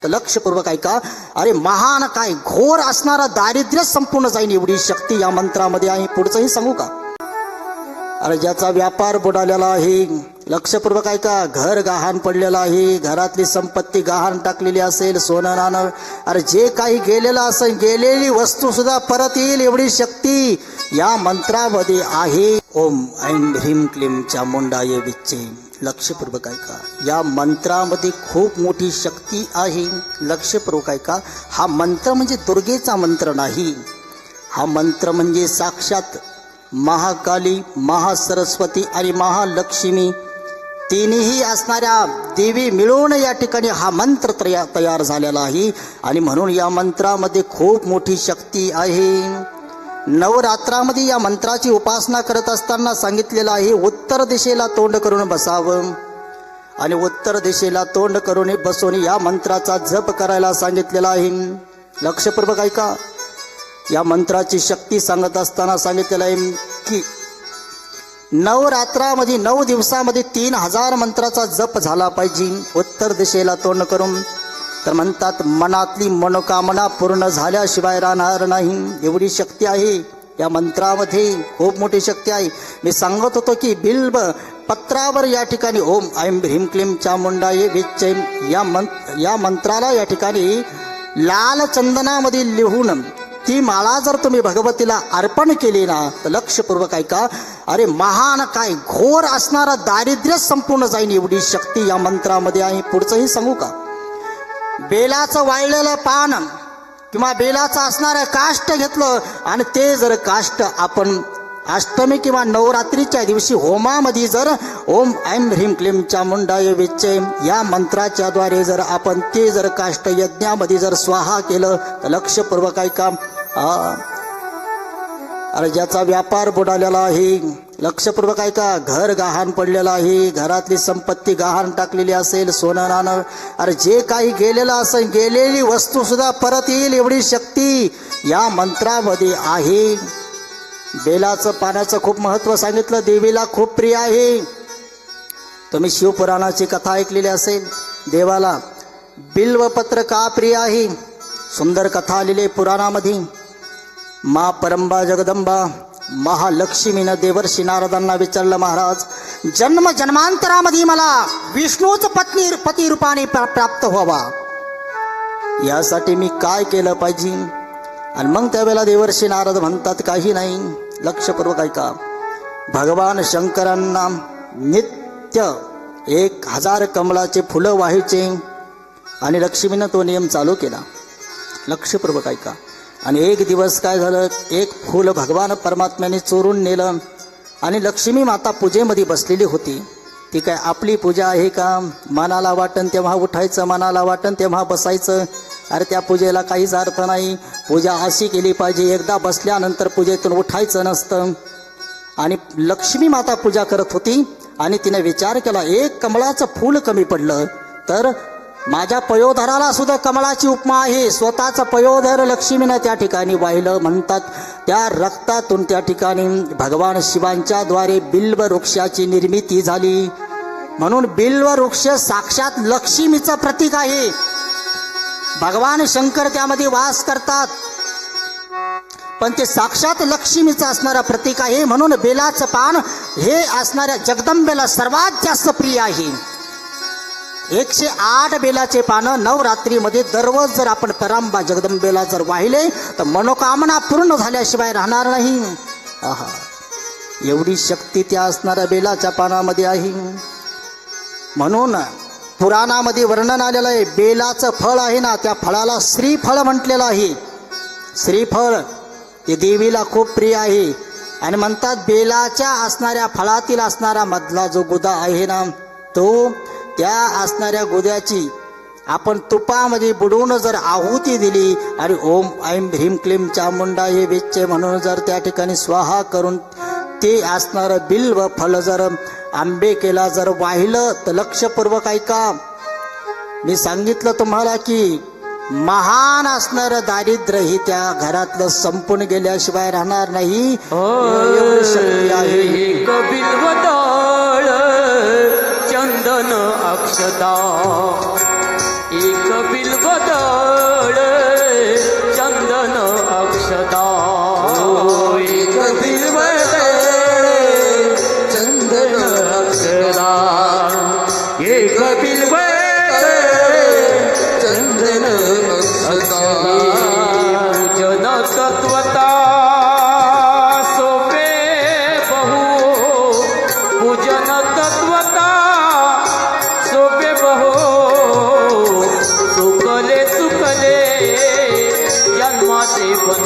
तर लक्षपूर्वक ऐका. अरे महान काय घोर असणारा दारिद्र्य संपूर्ण जाईल एवढी शक्ती या मंत्रामध्ये आहे. पुढचंही सांगू का? अरे ज्याचा व्यापार बुडालेला आहे, लक्षपूर्वक ऐका, घर गहाण पडलेलं आहे, घरातली संपत्ती गहाण टाकलेली असेल, सोनं नाणं, अरे जे काही गेलेलं असेल, गेलेली वस्तू सुद्धा परत येईल एवढी शक्ती या मंत्रामध्ये आहे. ओम ऐं ह्रीं क्लीं चामुंडाय विच्चे. लक्षपूर्वक ऐका, या मंत्रामध्ये खूप मोठी शक्ती आहे. लक्षपूर्वक ऐका, हा मंत्र म्हणजे दुर्गेचा मंत्र नाही. हा मंत्र म्हणजे साक्षात महाकाली, महासरस्वती आणि महालक्ष्मी तिन्ही असणाऱ्या देवी मिळून या ठिकाणी हा मंत्र तयार झालेला आहे. आणि म्हणून या मंत्रामध्ये खूप मोठी शक्ती आहे. नवरात्रामध्ये या मंत्राची उपासना करत असताना सांगितलेलं आहे, उत्तर दिशेला तोंड करून बसावं आणि उत्तर दिशेला तोंड करून बसून या मंत्राचा जप करायला सांगितलेला आहे. लक्षपूर्वक ऐका, या मंत्राची शक्ती सांगत असताना सांगितलेलं आहे की नवरात्रामध्ये 9 दिवसामध्ये 3000 मंत्राचा जप झाला पाहिजे उत्तर दिशेला तोंड करून. तर म्हणतात मनातली मनोकामना पूर्ण झाल्याशिवाय राहणार नाही एवढी शक्ती आहे या मंत्रामध्ये. खूप मोठी शक्ती आहे. मी सांगत होतो की बिल्व पत्रावर या ठिकाणी ओम ऐं ह्रीं क्लीं चामुंडाय विच्चे या मंत्राला या ठिकाणी लाल चंदनामध्ये लिहून ती माळा जर तुम्ही भगवतीला अर्पण केली ना, तर लक्षपूर्वक ऐका, अरे महान काय घोर असणारा दारिद्र्य संपूर्ण जाईल एवढी शक्ती या मंत्रामध्ये आहे. पुढचंही सांगू का? बेलाचं वाळलेलं पान किंवा बेलाचं असणारं काष्ट घेतलं आणि ते जर काष्ट आपण अष्टमी किंवा नवरात्रीच्या दिवशी होमामध्ये जर ओम ऐं ह्रीं क्लीं चामुंडाय विच्चे या मंत्राच्या द्वारे जर आपण ते जर काष्ट यज्ञामध्ये जर स्वाहा केलं, तर लक्षपूर्वक ऐका, अरे ज्याचा व्यापार बुडालेला आहे, लक्षपूर्वक ऐका, घर गहाण पडलेलं आहे, घरातली संपत्ती गहाण टाकलेली असेल, सोनं नाणं, अरे जे काही गेलेलं असेल, गेलेली वस्तू सुद्धा परत येईल एवढी शक्ती या मंत्रामध्ये आहे. बेलाचं पानाचं खूप महत्त्व सांगितलं, देवीला खूप प्रिय आहे. तुम्ही शिवपुराणाची कथा ऐकलेली असेल. देवाला बिल्वपत्र का प्रिय आहे? सुंदर कथा आलेली पुराणामध्ये. मा परंबा जगदंबा महालक्ष्मीनं देवर्षी नारदांना विचारलं, महाराज जन्म जन्मांतरामध्ये मला विष्णूच पती रूपाने प्राप्त व्हावा, यासाठी मी काय केलं पाहिजे? आणि मग त्यावेळेला देवर्षी नारद म्हणतात, काही नाही. लक्षपूर्वक ऐका, भगवान शंकरांना नित्य 1000 कमळाचे फुलं व्हायचे आणि लक्ष्मीनं तो नियम चालू केला. लक्षपूर्वक ऐका. आणि एक दिवस काय झालं, एक फूल भगवान परमात्म्याने चोरून नेलं आणि लक्ष्मी माता पूजेमध्ये बसलेली होती. ती काय आपली पूजा आहे का? मनाला वाटन तेव्हा उठायचं, मनाला वाटन तेव्हा बसायचं. अरे त्या पूजेला काहीच अर्थ नाही. पूजा अशी केली पाहिजे, एकदा बसल्यानंतर पूजेतून उठायचं नसतं. आणि लक्ष्मी माता पूजा करत होती आणि तिने विचार केला, एक कमळाचं फूल कमी पडलं तर माझ्या पयोधराला सुद्धा कमळाची उपमा आहे. स्वतःचं पयोधर लक्ष्मीनं त्या ठिकाणी वाहिलं. म्हणतात त्या रक्तातून त्या ठिकाणी भगवान शिवांच्या द्वारे बिल्व वृक्षाची निर्मिती झाली. म्हणून बिल्व वृक्ष साक्षात लक्ष्मीचं प्रतीक आहे. भगवान शंकर त्यामध्ये वास करतात, पण ते साक्षात लक्ष्मीचं असणारं प्रतीक आहे. म्हणून बेलाचं पान हे असणाऱ्या जगदंबेला सर्वात जास्त प्रिय आहे. 108 बेलाचे पानं नवरात्रीमध्ये दररोज जर आपण परांबा जगदंबेला जर वाहिले तर मनोकामना पूर्ण झाल्याशिवाय राहणार नाही. आहा, एवढी शक्ती त्या असणाऱ्या बेलाच्या पानामध्ये आहे. म्हणून पुराणामध्ये वर्णन आलेलं आहे, बेलाचं फळ आहे ना, त्या फळाला श्रीफळ म्हटलेलं आहे. श्रीफळ ते देवीला खूप प्रिय आहे. आणि म्हणतात बेलाच्या असणाऱ्या फळातील असणारा मधला जो गुदा आहे ना, तो त्या असणाऱ्या गुद्याची आपण तुपामध्ये बुडवून जर आहुती दिली आणि ओम ऐं ह्रीं क्लीं चामुंडाय विच्चे म्हणून जर त्या ठिकाणी स्वाहा करून ते असणारं बिल्व फळ जर आंबे केला जर वाहिलं, तर लक्षपूर्वक ऐका, मी सांगितलं तुम्हाला की महान असणारं दारिद्र्य ही त्या घरातलं संपून गेल्याशिवाय राहणार नाही. एवढी शक्ती आहे. चंदन अक्षदा एक बिल्व पूजन तत्वता सोपे बहो चुकले जन्माचे बंध